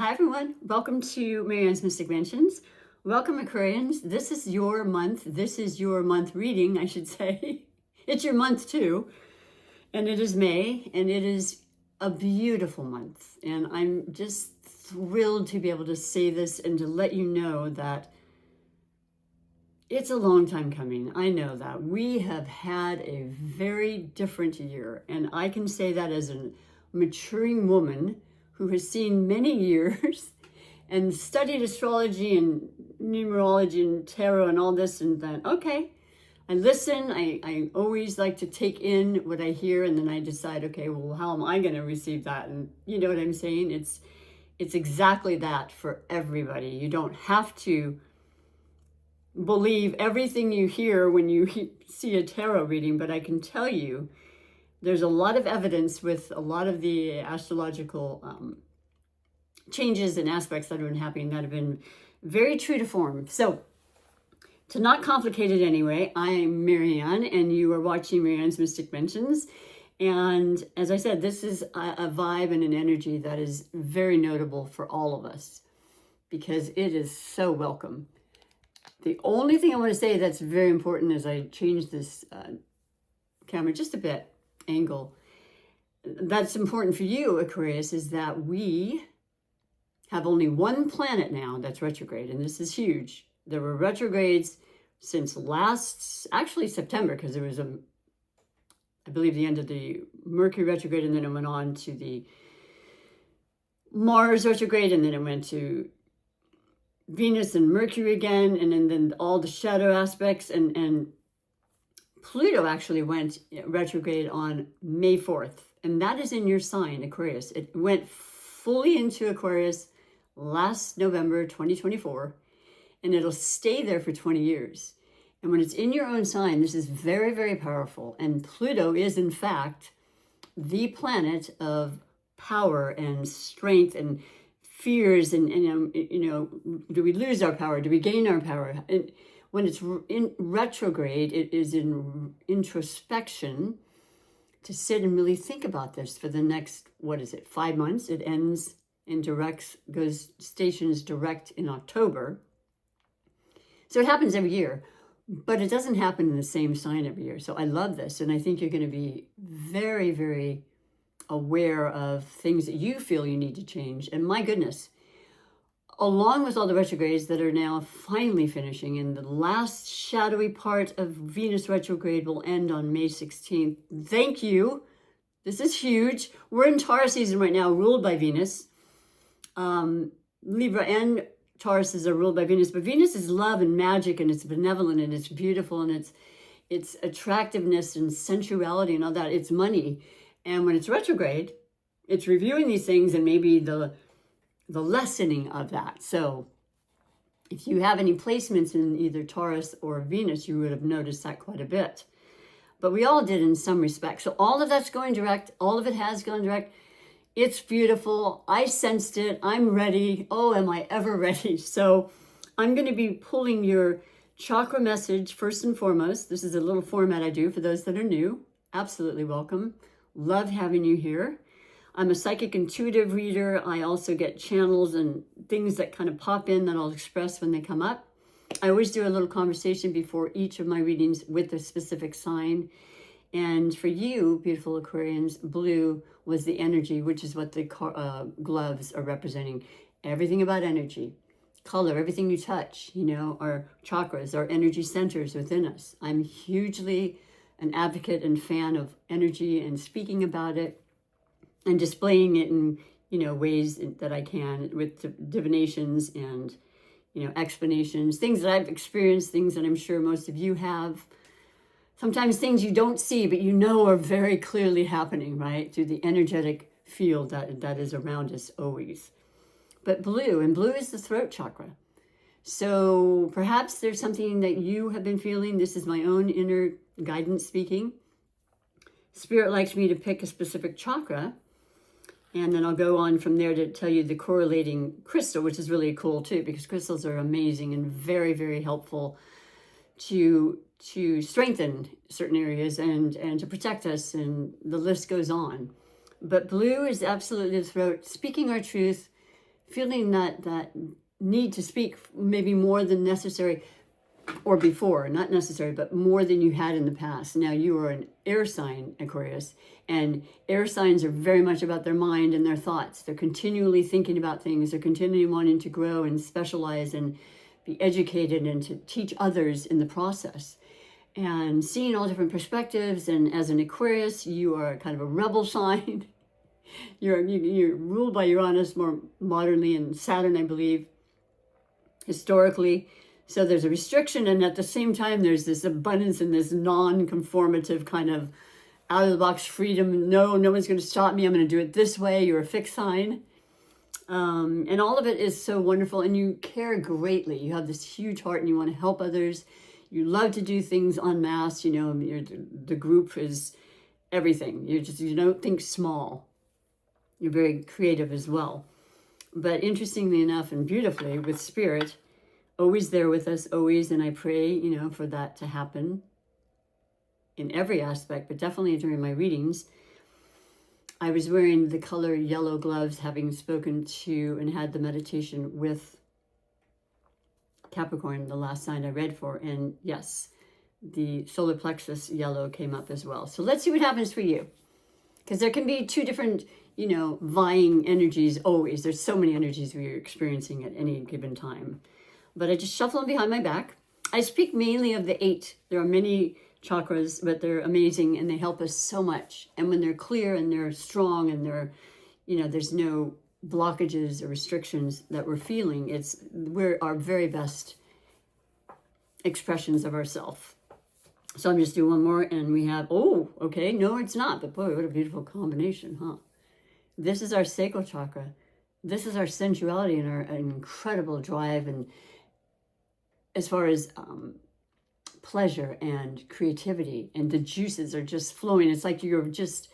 Hi everyone, welcome to Marianne's Mystic Mansions. Welcome Aquarians. This is your month. This is your month reading, I should say. It's your month too. And it is May, and it is a beautiful month. And I'm just thrilled to be able to say this and to let you know that it's a long time coming. I know that. We have had a very different year. And I can say that as a maturing woman who has seen many years and studied astrology and numerology and tarot and all this, and then, okay, I listen. I always like to take in what I hear, and then I decide, okay, well, how am I going to receive that? And you know what I'm saying? It's exactly that for everybody. You don't have to believe everything you hear when you see a tarot reading, but I can tell you there's a lot of evidence with a lot of the astrological changes and aspects that have been happening that have been very true to form. So, to not complicate it anyway, I am Marianne, and you are watching Marianne's Mystic Mansions. And as I said, this is a vibe and an energy that is very notable for all of us because it is so welcome. The only thing I want to say that's very important as I change this camera just a bit, angle, that's important for you, Aquarius, is that we have only one planet now that's retrograde, and this is huge. There were retrogrades since actually September, because there was I believe the end of the Mercury retrograde, and then it went on to the Mars retrograde, and then it went to Venus and Mercury again, and then all the shadow aspects, and Pluto actually went retrograde on May 4th, and that is in your sign, Aquarius. It went fully into Aquarius last November 2024, and it'll stay there for 20 years. And when it's in your own sign, this is very, very powerful. And Pluto is, in fact, the planet of power and strength and fears and do we lose our power? Do we gain our power? And when it's in retrograde, it is in introspection to sit and really think about this for the next, 5 months? It ends and stations direct in October. So it happens every year, but it doesn't happen in the same sign every year. So I love this. And I think you're going to be very, very aware of things that you feel you need to change. And my goodness, along with all the retrogrades that are now finally finishing, and the last shadowy part of Venus retrograde will end on May 16th. Thank you. This is huge. We're in Taurus season right now, ruled by Venus. Libra and Taurus are ruled by Venus, but Venus is love and magic, and it's benevolent, and it's beautiful, and it's attractiveness and sensuality and all that. It's money. And when it's retrograde, it's reviewing these things and maybe the lessening of that. So if you have any placements in either Taurus or Venus, you would have noticed that quite a bit. But we all did in some respect. So all of that's going direct. All of it has gone direct. It's beautiful. I sensed it. I'm ready. Oh, am I ever ready? So I'm going to be pulling your chakra message first and foremost. This is a little format I do for those that are new. Absolutely welcome. Love having you here. I'm a psychic intuitive reader. I also get channels and things that kind of pop in that I'll express when they come up. I always do a little conversation before each of my readings with a specific sign. And for you, beautiful Aquarians, blue was the energy, which is what the gloves are representing. Everything about energy, color, everything you touch, our chakras, our energy centers within us. I'm hugely an advocate and fan of energy and speaking about it and displaying it in, ways that I can with divinations and, explanations, things that I've experienced, things that I'm sure most of you have. Sometimes things you don't see, but are very clearly happening, right? Through the energetic field that is around us always. But blue is the throat chakra. So perhaps there's something that you have been feeling. This is my own inner guidance speaking. Spirit likes me to pick a specific chakra, and then I'll go on from there to tell you the correlating crystal, which is really cool too, because crystals are amazing and very, very helpful to strengthen certain areas and to protect us, and the list goes on. But blue is absolutely the throat, speaking our truth, feeling that need to speak maybe more than necessary, or before, not necessary, but more than you had in the past. Now you are an air sign, Aquarius, and air signs are very much about their mind and their thoughts. They're continually thinking about things. They're continually wanting to grow and specialize and be educated and to teach others in the process. And seeing all different perspectives. And as an Aquarius, you are kind of a rebel sign. You're ruled by Uranus more modernly, and Saturn, I believe, historically. So there's a restriction, and at the same time, there's this abundance and this non-conformative kind of out-of-the-box freedom. No one's going to stop me. I'm going to do it this way. You're a fixed sign. And all of it is so wonderful, and you care greatly. You have this huge heart, and you want to help others. You love to do things en masse. The group is everything. You don't think small. You're very creative as well. But interestingly enough and beautifully, with Spirit, always there with us, always. And I pray, for that to happen in every aspect, but definitely during my readings. I was wearing the color yellow gloves, having spoken to and had the meditation with Capricorn, the last sign I read for. And yes, the solar plexus yellow came up as well. So let's see what happens for you. Because there can be two different, vying energies always. There's so many energies we're experiencing at any given time. But I just shuffle them behind my back. I speak mainly of the 8. There are many chakras, but they're amazing and they help us so much. And when they're clear and they're strong and they're, there's no blockages or restrictions that we're feeling, we're our very best expressions of ourself. So I'm just doing one more, and we have, okay, no, it's not. But boy, what a beautiful combination, huh? This is our sacral chakra. This is our sensuality and our incredible drive, and as far as pleasure and creativity, and the juices are just flowing. It's like you're just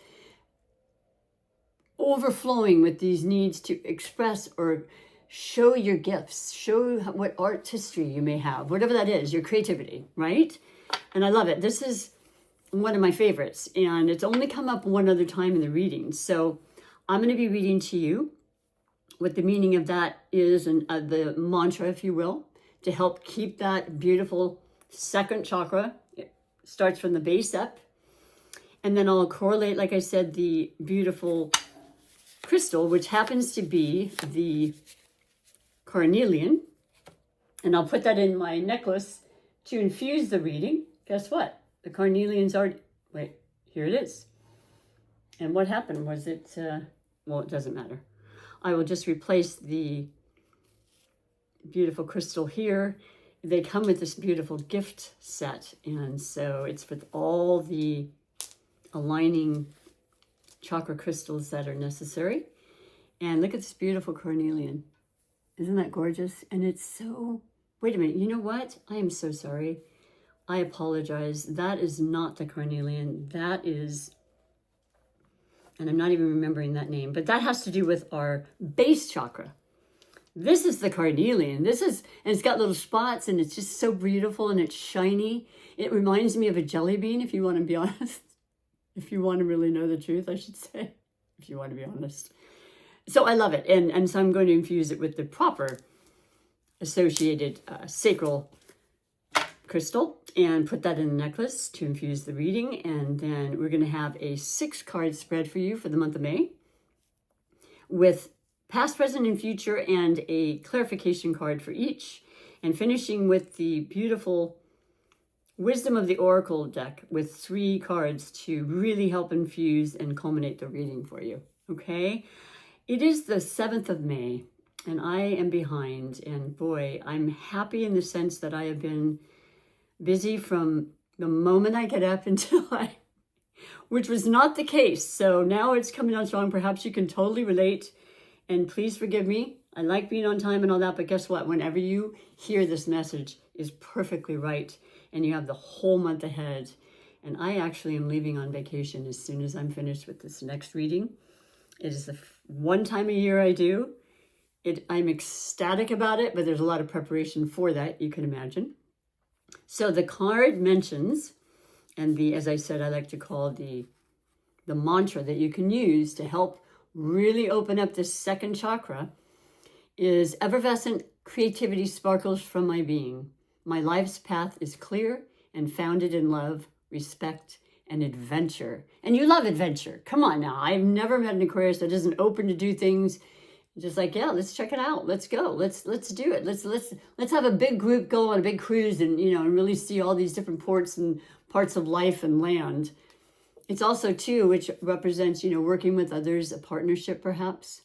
overflowing with these needs to express or show your gifts, show what artistry you may have, whatever that is, your creativity, right? And I love it. This is one of my favorites, and it's only come up one other time in the reading. So I'm going to be reading to you what the meaning of that is, and the mantra, if you will, to help keep that beautiful second chakra. It starts from the base up. And then I'll correlate, like I said, the beautiful crystal, which happens to be the carnelian. And I'll put that in my necklace to infuse the reading. Guess what? The carnelian's already... Wait, here it is. And what happened? Was it... well, it doesn't matter. I will just replace the beautiful crystal here. They come with this beautiful gift set, and so it's with all the aligning chakra crystals that are necessary. And look at this beautiful carnelian. Isn't that gorgeous? And it's so... Wait a minute, you know what? I am so sorry. I apologize. That is not the carnelian. That is... And I'm not even remembering that name, but that has to do with our base chakra. This is the carnelian. And it's got little spots, and it's just so beautiful, and it's shiny. It reminds me of a jelly bean, if you want to be honest. If you want to really know the truth, I should say, if you want to be honest. So I love it. And so I'm going to infuse it with the proper associated sacral crystal and put that in a necklace to infuse the reading. And then we're going to have a 6-card spread for you for the month of May with past, present, and future, and a clarification card for each, and finishing with the beautiful Wisdom of the Oracle deck with 3 cards to really help infuse and culminate the reading for you. Okay? It is the 7th of May, and I am behind, and boy, I'm happy in the sense that I have been busy from the moment I get up until which was not the case. So now it's coming on strong. Perhaps you can totally relate, and please forgive me. I like being on time and all that, but guess what? Whenever you hear this message is perfectly right, and you have the whole month ahead. And I actually am leaving on vacation as soon as I'm finished with this next reading. It is the one time a year I do. I'm ecstatic about it, but there's a lot of preparation for that, you can imagine. So the card mentions, and as I said, I like to call the mantra that you can use to help really open up this second chakra, is effervescent creativity sparkles from my being. My life's path is clear and founded in love, respect, and adventure. And you love adventure. Come on now. I've never met an Aquarius that isn't open to do things. Just like, yeah, let's check it out. Let's go. Let's do it. Let's have a big group go on a big cruise and, and really see all these different ports and parts of life and land. It's also too, which represents, working with others, a partnership perhaps.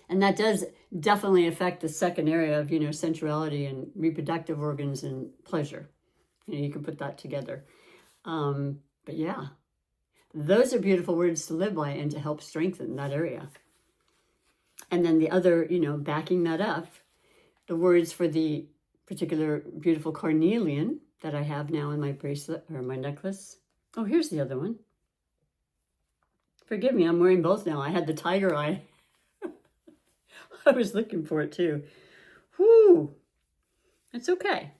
And that does definitely affect the second area of, sensuality and reproductive organs and pleasure. You can put that together. But yeah, those are beautiful words to live by and to help strengthen that area. And then the other, backing that up, the words for the particular beautiful carnelian that I have now in my bracelet or my necklace. Oh, here's the other one. Forgive me, I'm wearing both now. I had the tiger eye. I was looking for it too. Whoo! It's okay.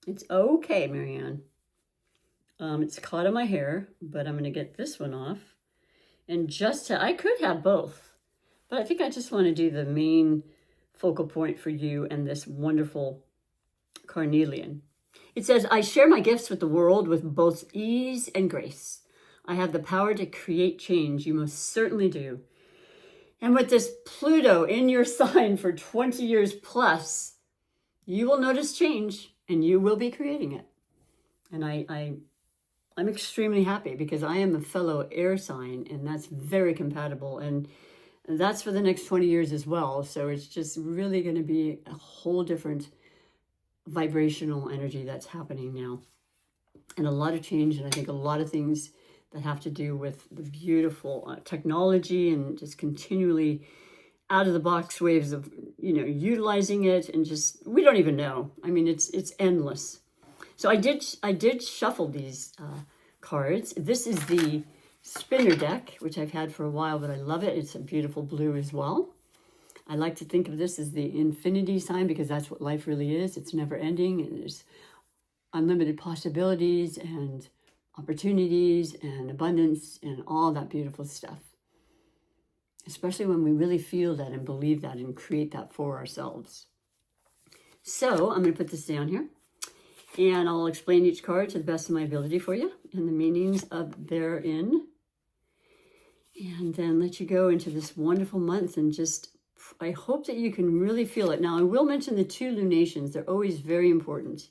It's okay, Marianne. It's caught in my hair, but I'm going to get this one off. And I could have both, but I think I just want to do the main focal point for you and this wonderful carnelian. It says, I share my gifts with the world with both ease and grace. I have the power to create change. You most certainly do. And with this Pluto in your sign for 20 years plus, you will notice change and you will be creating it. And I'm extremely happy because I am a fellow air sign and that's very compatible. And that's for the next 20 years as well. So it's just really going to be a whole different vibrational energy that's happening now. And a lot of change. And I think a lot of things that have to do with the beautiful technology and just continually out of the box ways of, utilizing it and just, we don't even know. I mean, it's endless. So I did shuffle these cards. This is the spinner deck, which I've had for a while, but I love it. It's a beautiful blue as well. I like to think of this as the infinity sign because that's what life really is. It's never ending and there's unlimited possibilities and opportunities and abundance and all that beautiful stuff. Especially when we really feel that and believe that and create that for ourselves. So I'm going to put this down here and I'll explain each card to the best of my ability for you and the meanings of therein. And then let you go into this wonderful month and just, I hope that you can really feel it. Now I will mention the 2 lunations. They're always very important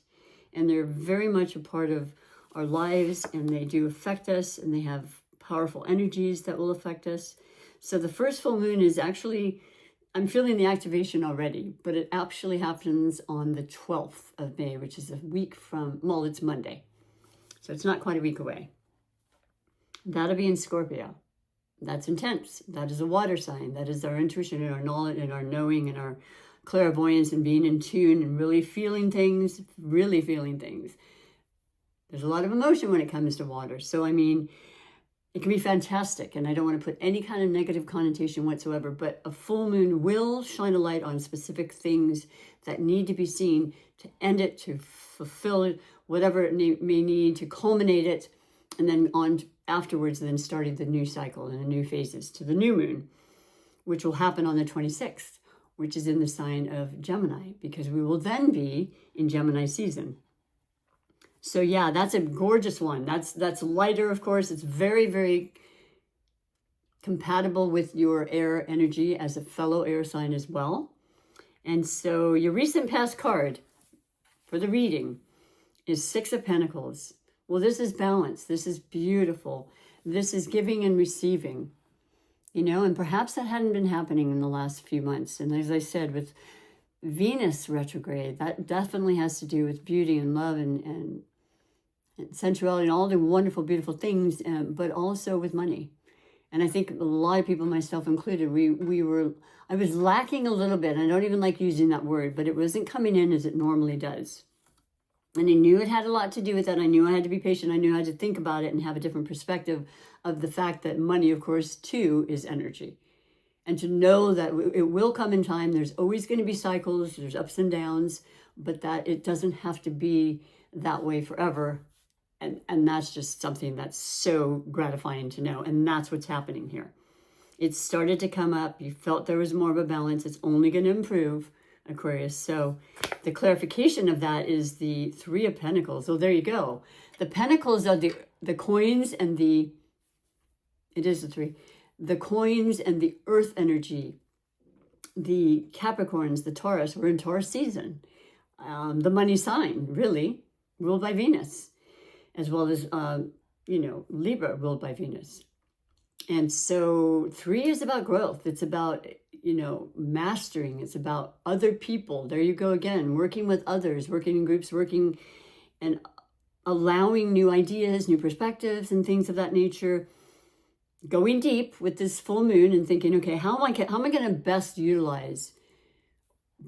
and they're very much a part of our lives and they do affect us and they have powerful energies that will affect us. So the first full moon is actually, I'm feeling the activation already, but it actually happens on the 12th of May, which is a week from, well, it's Monday. So it's not quite a week away. That'll be in Scorpio. That's intense. That is a water sign. That is our intuition and our knowledge and our knowing and our clairvoyance and being in tune and really feeling things, There's a lot of emotion when it comes to water. So, I mean, it can be fantastic. And I don't want to put any kind of negative connotation whatsoever, but a full moon will shine a light on specific things that need to be seen to end it, to fulfill it, whatever it may need, to culminate it. And then on afterwards, then starting the new cycle and the new phases to the new moon, which will happen on the 26th, which is in the sign of Gemini, because we will then be in Gemini season. So yeah, that's a gorgeous one. That's lighter, of course. It's very, very compatible with your air energy as a fellow air sign as well. And so your recent past card for the reading is 6 of Pentacles. Well, this is balance. This is beautiful. This is giving and receiving, and perhaps that hadn't been happening in the last few months. And as I said, with Venus retrograde, that definitely has to do with beauty and love and sensuality and all the wonderful, beautiful things, but also with money. And I think a lot of people, myself included, I was lacking a little bit. I don't even like using that word, but it wasn't coming in as it normally does. And I knew it had a lot to do with that. I knew I had to be patient. I knew I had to think about it and have a different perspective of the fact that money, of course, too, is energy. And to know that it will come in time. There's always going to be cycles. There's ups and downs, but that it doesn't have to be that way forever. And that's just something that's so gratifying to know. And that's what's happening here. It started to come up. You felt there was more of a balance. It's only going to improve, Aquarius. So the clarification of that is the Three of Pentacles. So there you go. The Pentacles are the coins and it is the three. The coins and the earth energy. The Capricorns, the Taurus, we're in Taurus season. The money sign, really, ruled by Venus, as well as, Libra, ruled by Venus. And so 3 is about growth. It's about, mastering. It's about other people. There you go again, working with others, working in groups, working and allowing new ideas, new perspectives, and things of that nature. Going deep with this full moon and thinking, okay, how am I going to best utilize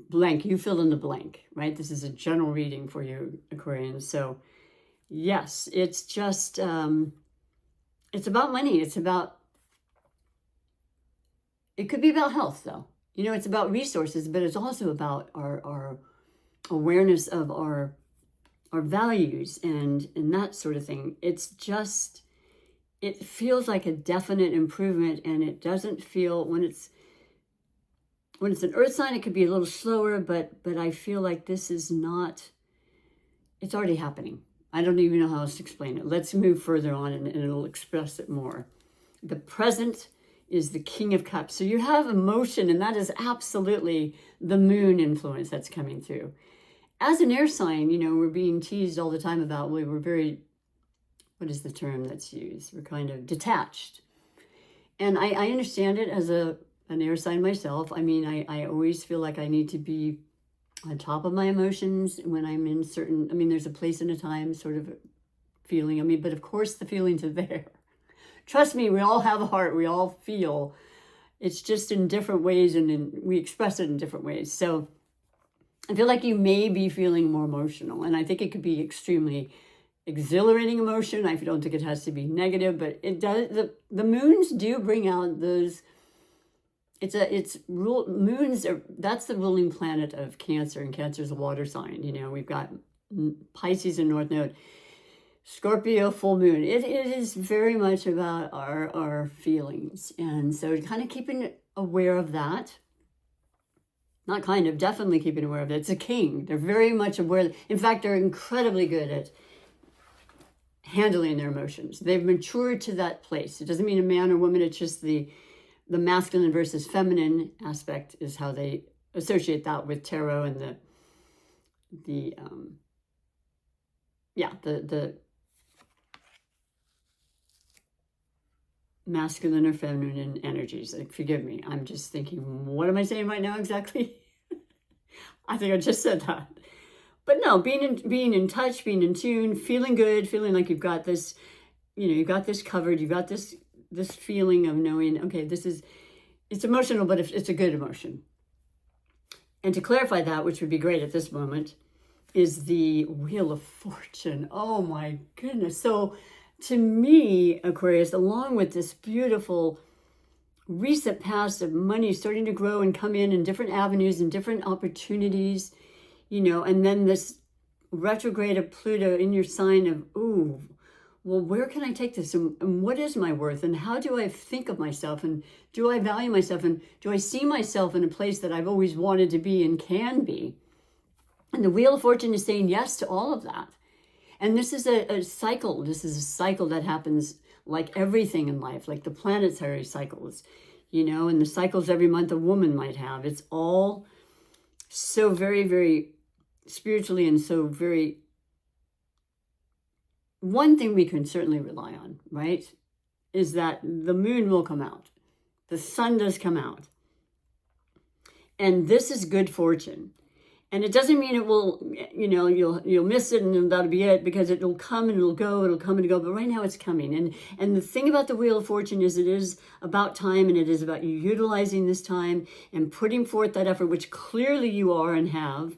blank? You fill in the blank, right? This is a general reading for you, Aquarians. So yes, it's just, it's about money. It could be about health though. It's about resources, but it's also about our awareness of our values and that sort of thing. It's just, it feels like a definite improvement, and it doesn't feel, when it's an earth sign, it could be a little slower, but I feel like this is not, it's already happening. I don't even know how else to explain it. Let's move further on and it'll express it more. The present is the King of Cups. So you have emotion, and that is absolutely the moon influence that's coming through. As an air sign, we're being teased all the time about, we're very, what is the term that's used? We're kind of detached. And I understand it as an air sign myself. I mean, I always feel like I need to be on top of my emotions when I'm in certain, there's a place and a time sort of feeling. But of course the feelings are there. Trust me, we all have a heart. We all feel. It's just in different ways, and we express it in different ways. So I feel like you may be feeling more emotional, and I think it could be extremely exhilarating emotion. I don't think it has to be negative, but it does. The moons do bring out those. Moons are, that's the ruling planet of Cancer, and Cancer is a water sign. We've got Pisces in North Node, Scorpio full moon. It is very much about our feelings, and so kind of keeping aware of that. Not kind of, definitely keeping aware of it. It's a king. They're very much aware. In fact, they're incredibly good at handling their emotions. They've matured to that place. It doesn't mean a man or woman. It's just the masculine versus feminine aspect is how they associate that with tarot and the masculine or feminine energies. Like, forgive me. I'm just thinking, what am I saying right now exactly? I think I just said that. But no, being in touch, being in tune, feeling good, feeling like you've got this, you've got this covered, you've got this feeling of knowing, okay, it's emotional, but it's a good emotion. And to clarify that, which would be great at this moment, is the Wheel of Fortune. Oh my goodness. So to me, Aquarius, along with this beautiful recent past of money starting to grow and come in different avenues and different opportunities, and then this retrograde of Pluto in your sign of, ooh, well, where can I take this? And what is my worth? And how do I think of myself? And do I value myself? And do I see myself in a place that I've always wanted to be and can be? And the Wheel of Fortune is saying yes to all of that. And this is a cycle. This is a cycle that happens like everything in life, like the planetary cycles, and the cycles every month a woman might have. It's all so very, very spiritually, and so very, one thing we can certainly rely on, right, is that the moon will come out. The sun does come out. And this is good fortune. And it doesn't mean it will, you'll miss it and that'll be it, because it'll come and it'll go, it'll come and go. But right now it's coming. And the thing about the Wheel of Fortune is it is about time, and it is about you utilizing this time and putting forth that effort, which clearly you are and have.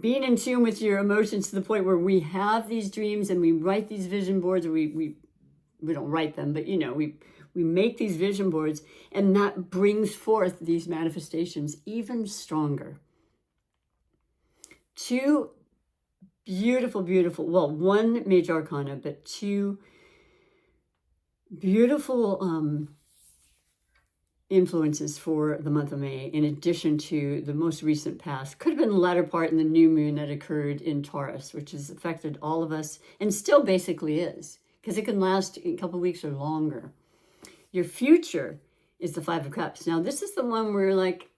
Being in tune with your emotions to the point where we have these dreams and we write these vision boards, or we don't write them, but we make these vision boards, and that brings forth these manifestations even stronger. Two beautiful, well, one major arcana, but two beautiful influences for the month of May, in addition to the most recent past. Could have been the latter part in the new moon that occurred in Taurus, which has affected all of us and still basically is, because it can last a couple of weeks or longer. Your future is the Five of Cups. Now, this is the one where like,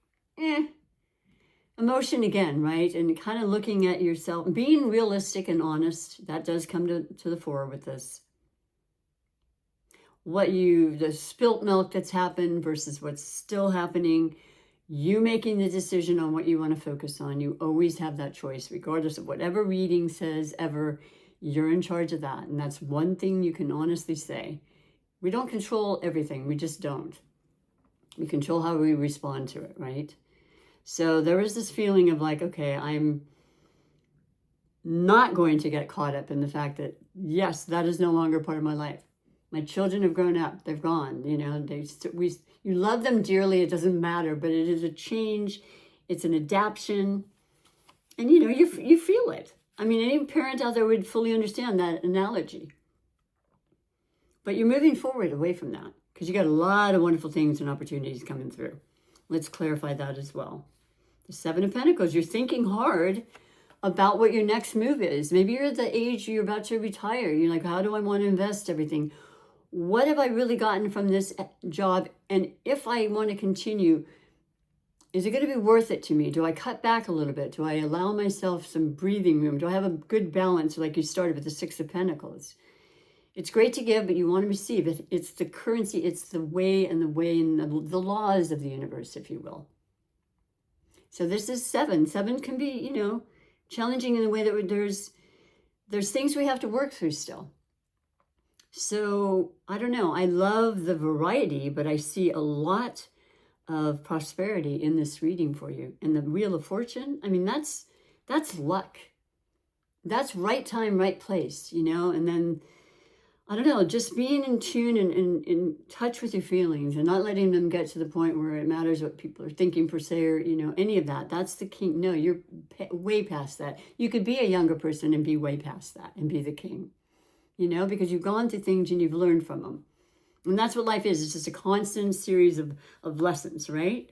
emotion again, right? And kind of looking at yourself, being realistic and honest, that does come to the fore with this. The spilt milk that's happened versus what's still happening, you making the decision on what you want to focus on. You always have that choice, regardless of whatever reading says ever, you're in charge of that. And that's one thing you can honestly say. We don't control everything. We just don't. We control how we respond to it, right? So there is this feeling of like, okay, I'm not going to get caught up in the fact that, yes, that is no longer part of my life. My children have grown up. They've gone, you know, you love them dearly. It doesn't matter, but it is a change. It's an adaptation. And, you know, you feel it. I mean, any parent out there would fully understand that analogy. But you're moving forward away from that because you got a lot of wonderful things and opportunities coming through. Let's clarify that as well. The Seven of Pentacles, you're thinking hard about what your next move is. Maybe you're at the age you're about to retire. You're like, how do I want to invest everything? What have I really gotten from this job? And if I want to continue, is it going to be worth it to me? Do I cut back a little bit? Do I allow myself some breathing room? Do I have a good balance like you started with the Six of Pentacles? It's great to give, but you want to receive it. It's the currency. It's the way and the laws of the universe, if you will. So this is seven. Seven can be, you know, challenging in the way that there's things we have to work through still. So I don't know. I love the variety, but I see a lot of prosperity in this reading for you. And the Wheel of Fortune, I mean, that's luck. That's right time, right place, you know. And then I don't know, just being in tune and in touch with your feelings and not letting them get to the point where it matters what people are thinking per se, or, you know, any of that. That's the king. No, you're way past that. You could be a younger person and be way past that and be the king, you know, because you've gone through things and you've learned from them. And that's what life is. It's just a constant series of lessons, right?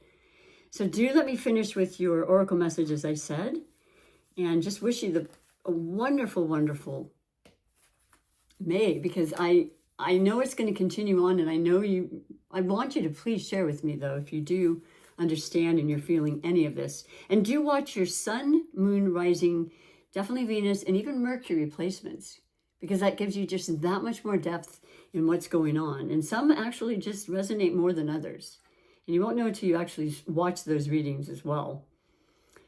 So do let me finish with your oracle message, as I said, and just wish you a wonderful, wonderful May, because I know it's going to continue on, and I want you to please share with me, though, if you do understand and you're feeling any of this. And do watch your sun, moon, rising, definitely Venus, and even Mercury placements, because that gives you just that much more depth in what's going on. And some actually just resonate more than others. And you won't know until you actually watch those readings as well.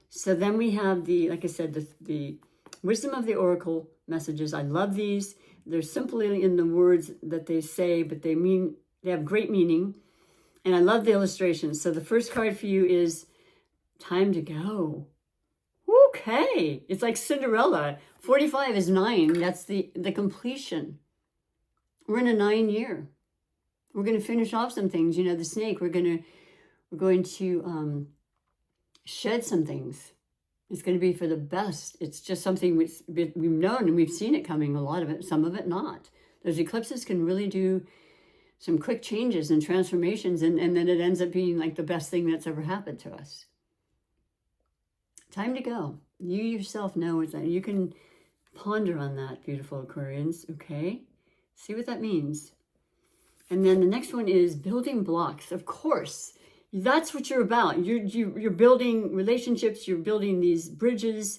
So then we have like I said, the wisdom of the oracle messages. I love these. They're simply in the words that they say, but they have great meaning. And I love the illustrations. So the first card for you is time to go. Okay. It's like Cinderella. 45 is 9. That's the completion. We're in a 9 year. We're going to finish off some things. You know, the snake, we're going to shed some things. It's going to be for the best. It's just something we've known and we've seen it coming, a lot of it, some of it not. Those eclipses can really do some quick changes and transformations, and then it ends up being like the best thing that's ever happened to us. Time to go. You yourself know what that. You can ponder on that, beautiful Aquarians, okay? See what that means. And then the next one is building blocks. Of course, that's what you're about. You're building relationships. You're building these bridges.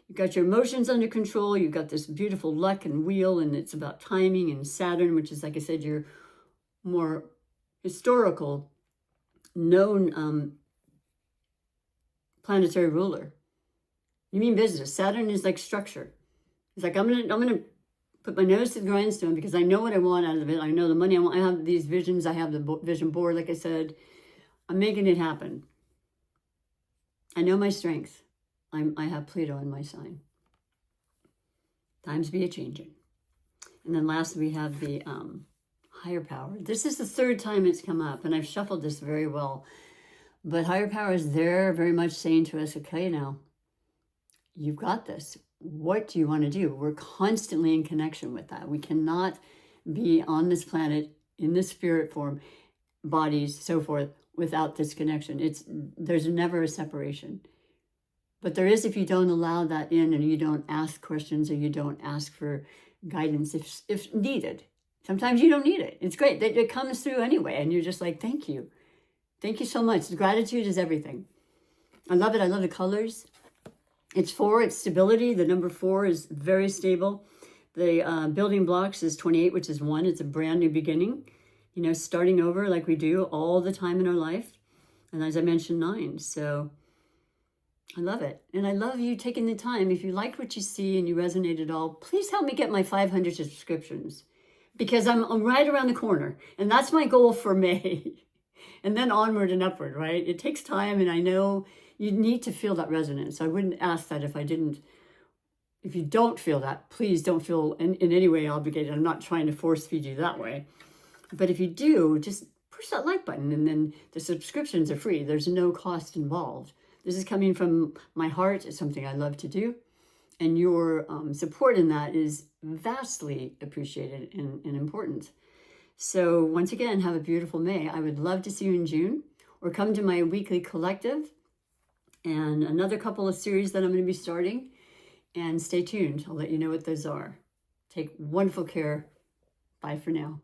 You've got your emotions under control. You've got this beautiful luck and wheel, and it's about timing and Saturn, which is, like I said, your more historical, known planetary ruler. You mean business. Saturn is like structure. It's like, I'm gonna put my nose to the grindstone because I know what I want out of it. I know the money I want. I have these visions. I have the vision board, like I said. I'm making it happen. I know my strength. I have Pluto in my sign. Times be a-changing. And then lastly, we have the higher power. This is the third time it's come up, and I've shuffled this very well. But higher power is there very much saying to us, okay, now, you've got this. What do you want to do? We're constantly in connection with that. We cannot be on this planet in this spirit form, bodies, so forth, without this connection. There's never a separation. But there is if you don't allow that in, and you don't ask questions, or you don't ask for guidance if needed. Sometimes you don't need it. It's great. It comes through anyway, and you're just like, thank you. Thank you so much. Gratitude is everything. I love it. I love the colors. It's 4. It's stability. The number 4 is very stable. The building blocks is 28, which is 1. It's a brand new beginning. You know, starting over like we do all the time in our life. And as I mentioned, 9. So I love it. And I love you taking the time. If you liked what you see and you resonate at all, please help me get my 500 subscriptions, because I'm right around the corner. And that's my goal for May. And then onward and upward, right? It takes time, and I know you need to feel that resonance. I wouldn't ask that if I didn't. If you don't feel that, please don't feel in any way obligated. I'm not trying to force feed you that way. But if you do, just push that like button, and then the subscriptions are free. There's no cost involved. This is coming from my heart. It's something I love to do. And your support in that is vastly appreciated and important. So once again, have a beautiful May. I would love to see you in June, or come to my weekly collective and another couple of series that I'm going to be starting. And stay tuned. I'll let you know what those are. Take wonderful care. Bye for now.